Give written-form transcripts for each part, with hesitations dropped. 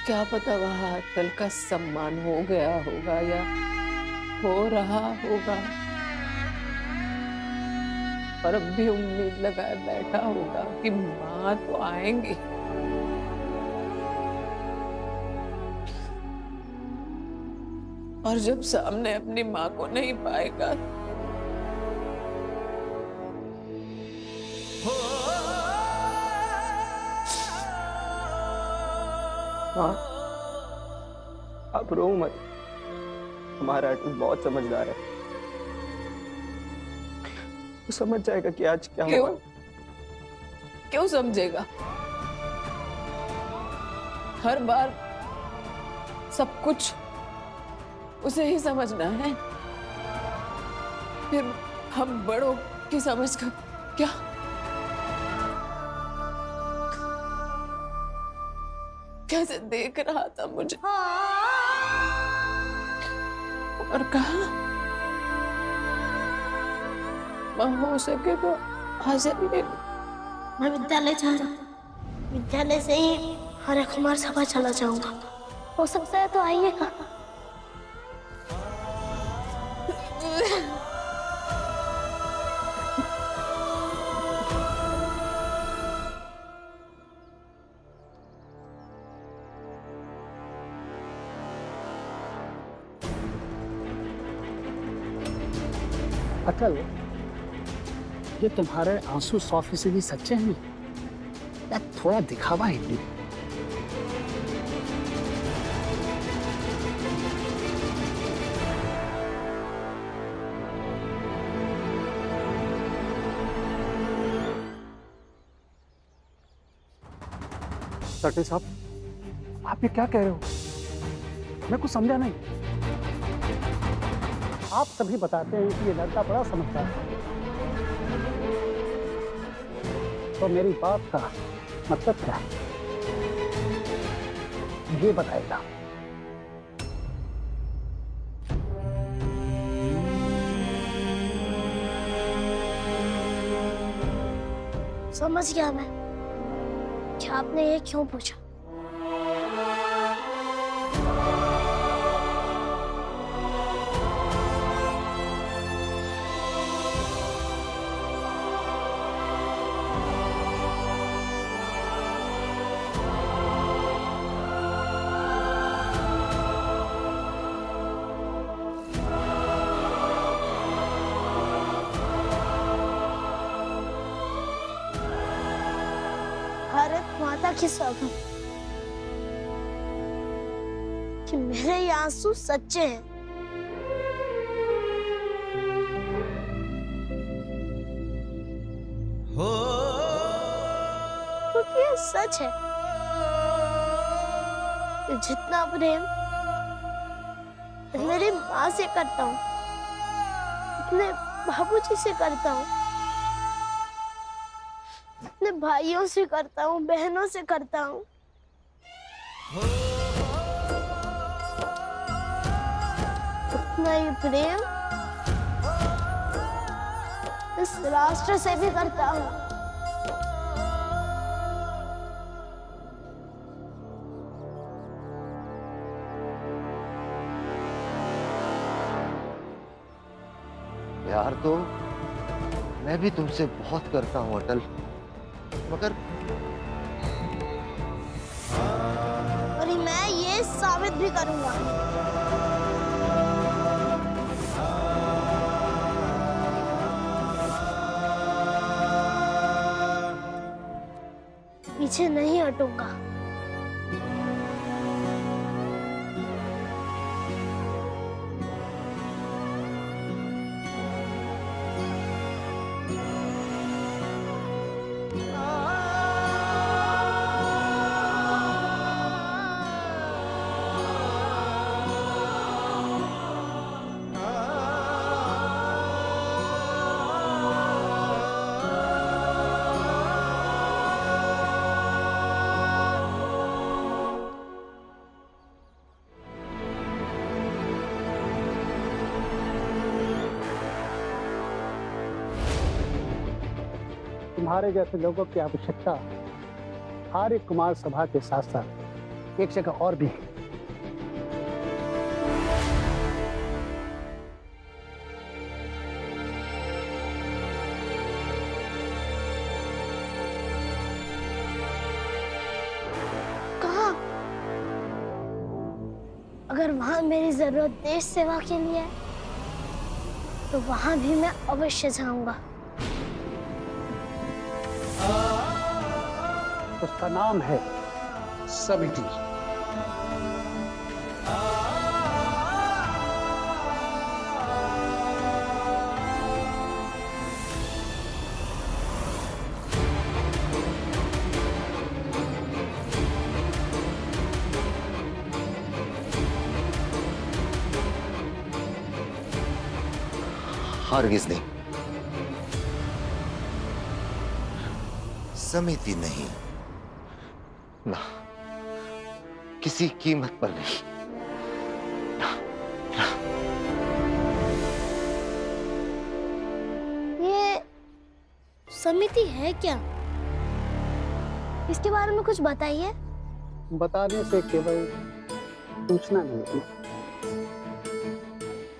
क्या पता वहां अटल का सम्मान हो गया होगा या हो रहा होगा, और अब भी उम्मीद लगाए बैठा होगा कि माँ तो आएंगी। और जब सामने अपनी माँ को नहीं पाएगा, हाँ, आप रो मत। हमारा अटल बहुत समझदार है। वो समझ जाएगा कि आज क्या क्यों हुआ। क्यों समझेगा? हर बार सब कुछ उसे ही समझना है। फिर हम बड़ों की समझ का क्या? कैसे देख रहा था मुझे और कहा माँ हो सके तो हाजिर ले लो। मैं विद्यालय जा रहा हूँ। विद्यालय से ही हरे कुमार सभा चला जाऊंगा। हो सकता है तो आइएगा। अटल, ये तुम्हारे आंसू 100% सच्चे हैं या थोड़ा दिखावा है इनमें? सकरी साहब, आप ये क्या कह रहे हो? मैं कुछ समझा नहीं। आप सभी बताते हैं कि ये लड़का बड़ा समझदार है, तो मेरी बात का मतलब क्या है ये बताएगा। समझ गया मैं कि आपने ये क्यों पूछा। भारत माता की सौगंध कि मेरे ये आंसू सच्चे हैं। क्योंकि ये सच है कि जितना प्रेम मैं मेरी माँ से करता हूँ, अपने बाबूजी से करता हूँ, अपने भाइयों से करता हूँ, बहनों से करता हूँ, उतना ही प्रेम इस राष्ट्र से भी करता हूँ। प्यार तो मैं भी तुमसे बहुत करता हूं अटल, मगर और मैं ये साबित भी करूंगा। पीछे नहीं हटूंगा। तुम्हारे जैसे लोगों की आवश्यकता आर्य कुमार सभा के साथ साथ एक जगह और भी। कहाँ? अगर वहां मेरी जरूरत देश सेवा के लिए है तो वहां भी मैं अवश्य जाऊंगा। उसका नाम है समिति। हरगिज नहीं, समिति नहीं, ना, किसी कीमत पर नहीं। ये समिति है क्या? इसके बारे में कुछ बताइए। बताने से केवल सूचना नहीं,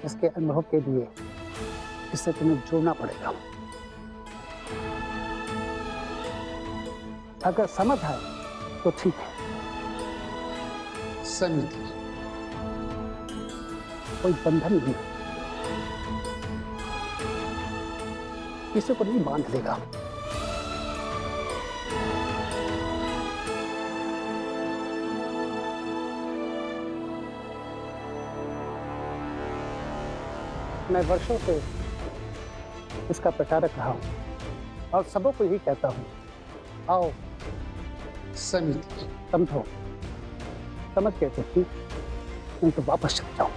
इसके अनुभव के लिए इससे तुम्हें जुड़ना पड़ेगा। अगर समझ आए तो ठीक है। समिति कोई बंधन नहीं, किसी को नहीं बांध देगा। मैं वर्षों से इसका प्रचारक रहा हूं और सबों को यही कहता हूं, आओ समिति, समझो। समझ गए तो ठीक, नहीं तो वापस चले जाओ।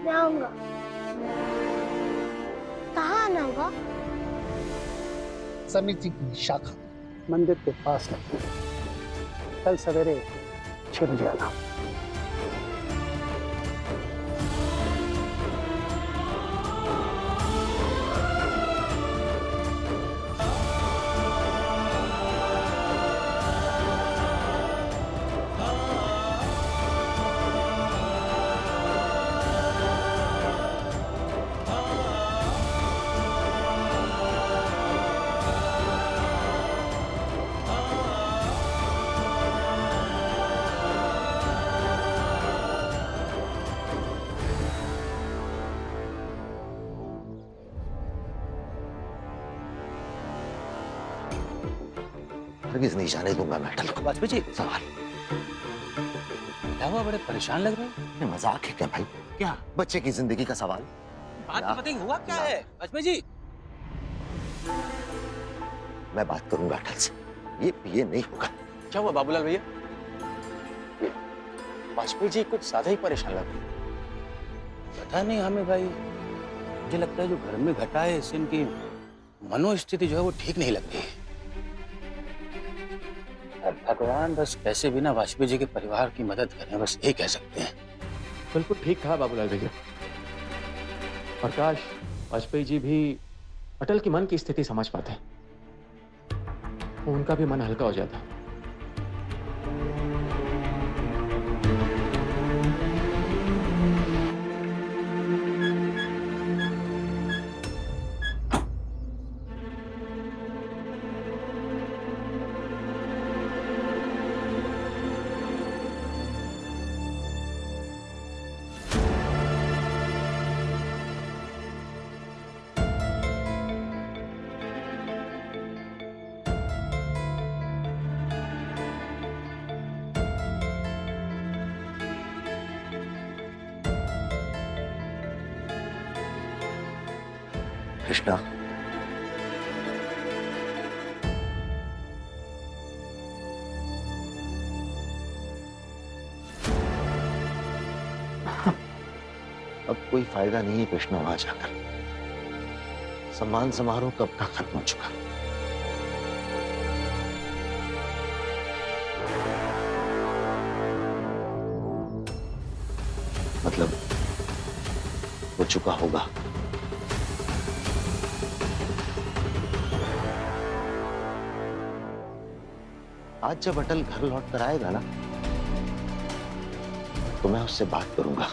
मैं आऊंगा। कहाँ आना होगा? समिति की शाखा मंदिर के पास लगती है। कल सवेरे 6 बजे आना। हरगिज नहीं जाने दूंगा मैं अटल को। वाजपेयी जी, सवाल क्या हुआ? बड़े परेशान लग रहे हैं। ये मजाक है क्या भाई? क्या बच्चे की जिंदगी का सवाल। बात तो बताइए, हुआ क्या है वाजपेयी जी? मैं बात करूंगा अटल से, ये नहीं होगा। क्या हुआ बाबूलाल भैया? वाजपेयी जी कुछ ज्यादा ही परेशान लग रहे हैं। पता नहीं हमें भाई, मुझे लगता है जो घर में घटा है इससे इनकी मनोस्थिति जो है वो ठीक नहीं लग रही है। अब भगवान बस कैसे भी ना वाजपेयी जी के परिवार की मदद करें, बस यही कह सकते हैं। बिल्कुल ठीक कहा बाबूलाल भैया। और काश वाजपेयी जी भी अटल की मन की स्थिति समझ पाते, तो उनका भी मन हल्का हो जाता। कृष्णा, अब कोई फायदा नहीं है कृष्णा वहां जाकर। सम्मान समारोह कब का खत्म हो चुका। मतलब हो चुका होगा। आज जब अटल घर लौट कर आएगा ना, तो मैं उससे बात करूंगा।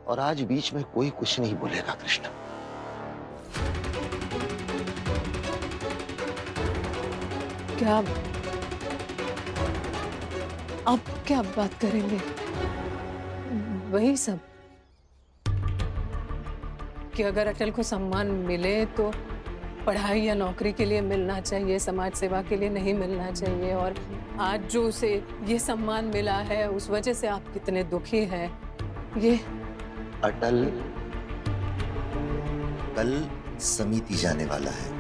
और आज बीच में कोई कुछ नहीं बोलेगा कृष्णा। क्या अब क्या बात करेंगे? वही सब कि अगर अटल को सम्मान मिले तो पढ़ाई या नौकरी के लिए मिलना चाहिए, समाज सेवा के लिए नहीं मिलना चाहिए। और आज जो उसे ये सम्मान मिला है उस वजह से आप कितने दुखी हैं। ये अटल कल समिति जाने वाला है।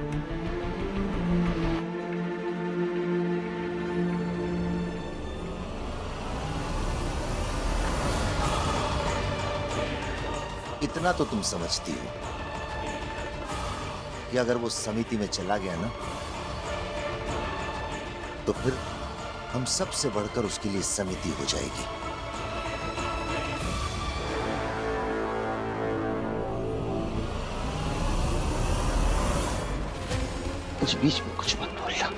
इतना तो तुम समझती हो कि अगर वो समिति में चला गया ना, तो फिर हम सबसे बढ़कर उसके लिए समिति हो जाएगी। कुछ बीच में कुछ मत बोलना।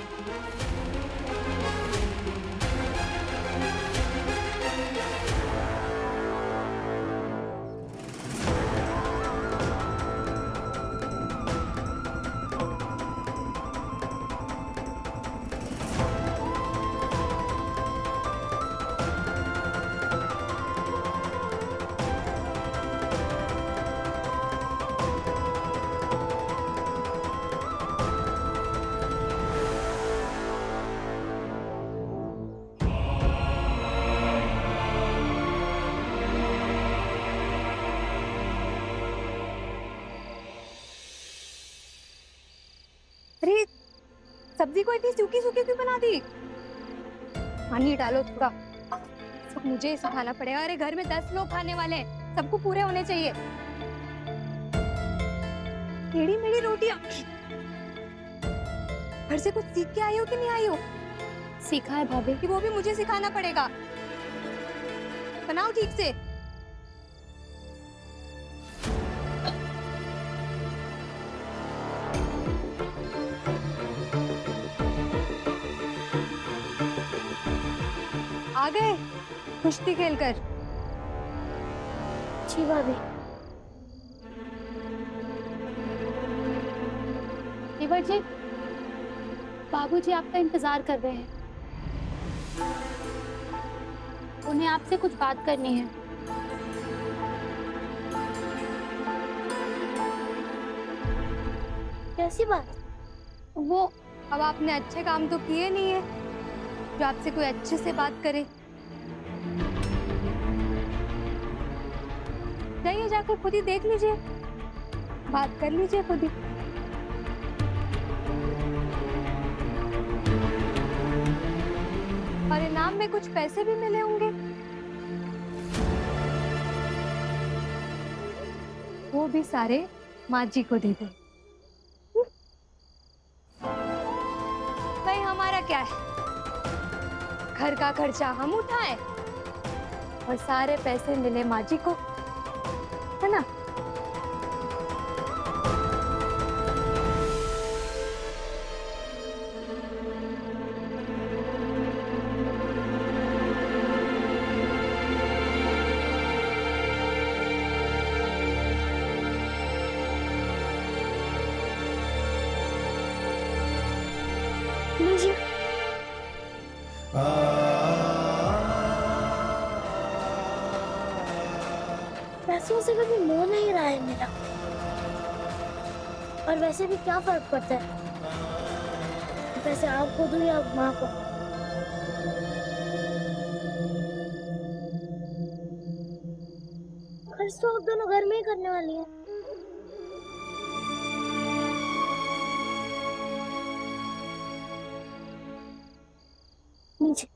अरे सब्जी को इतनी सूखी सूखी क्यों बना दी? पानी डालो थोड़ा। सब मुझे ही सिखाना पड़ेगा। अरे घर में 10 लोग खाने वाले हैं, सबको पूरे होने चाहिए। टेढ़ी मेढ़ी रोटियां। घर से कुछ सीख के आई हो कि नहीं आई हो? सीखा है भाभी। कि वो भी मुझे सिखाना पड़ेगा। बनाओ ठीक से। आ गए कुश्ती खेलकर? जी भाभी। देवर जी, बाबूजी आपका इंतजार कर रहे हैं। उन्हें आपसे कुछ बात करनी है। कैसी बात? वो अब आपने अच्छे काम तो किए नहीं है जो आपसे कोई अच्छे से बात करे। जाइए जाकर खुद ही देख लीजिए, बात कर लीजिए खुद ही। और इनाम में कुछ पैसे भी मिले होंगे, वो भी सारे माँ जी को दे दे। भाई हमारा क्या है, घर का खर्चा हम उठाएं और सारे पैसे मिले माँ जी को, है ना? लीजिए। पैसों से कभी मोह नहीं रहा है मेरा। और वैसे भी क्या फर्क पड़ता है, पैसे आपको दूं या माँ को। खर्च तो आप दोनों घर में ही करने वाली हैं। नीचे।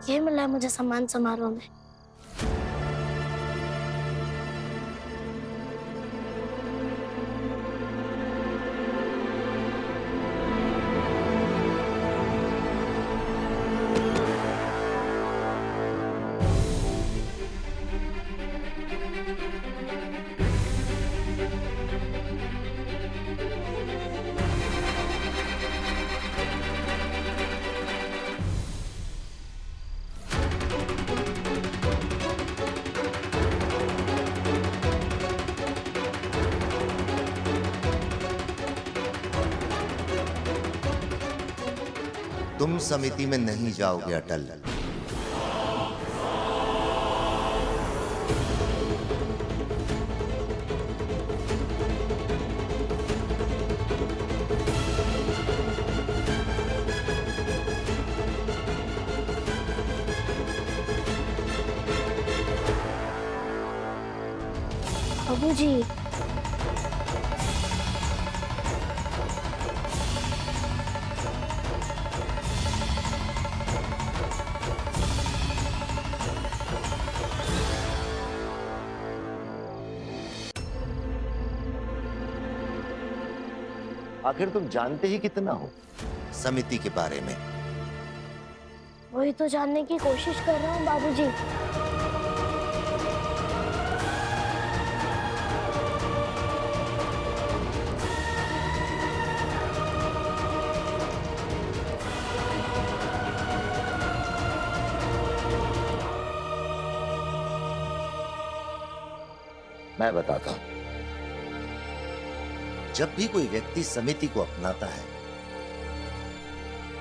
ये मिला है मुझे सम्मान समारोह में। तुम समिति में नहीं जाओगे अटल। बाबूजी, आखिर तुम जानते ही कितना हो समिति के बारे में? वही तो जानने की कोशिश कर रहा हूँ बाबूजी। मैं बताता हूं। जब भी कोई व्यक्ति समिति को अपनाता है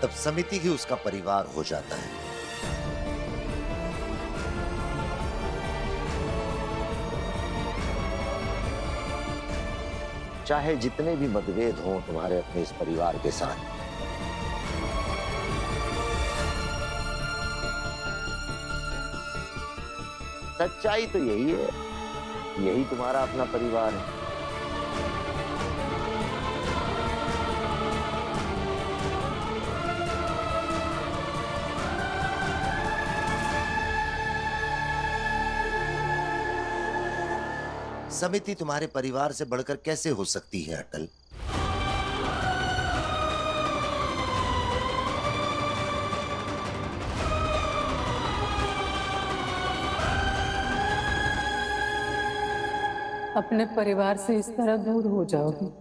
तब समिति ही उसका परिवार हो जाता है। चाहे जितने भी मतभेद हों तुम्हारे अपने इस परिवार के साथ, सच्चाई तो यही है, यही तुम्हारा अपना परिवार है। समिति तुम्हारे परिवार से बढ़कर कैसे हो सकती है अटल? अपने परिवार से इस तरह दूर हो जाओगे?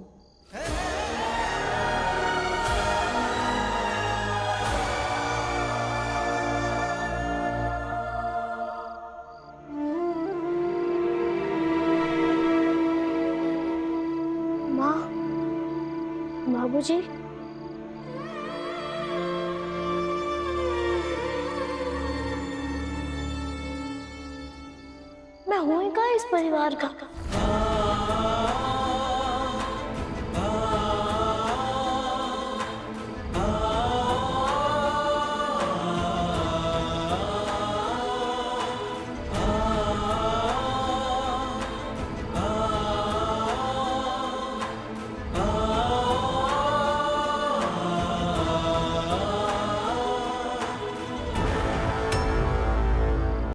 माँ, बाबूजी, मैं हूं ही कहाँ इस परिवार का?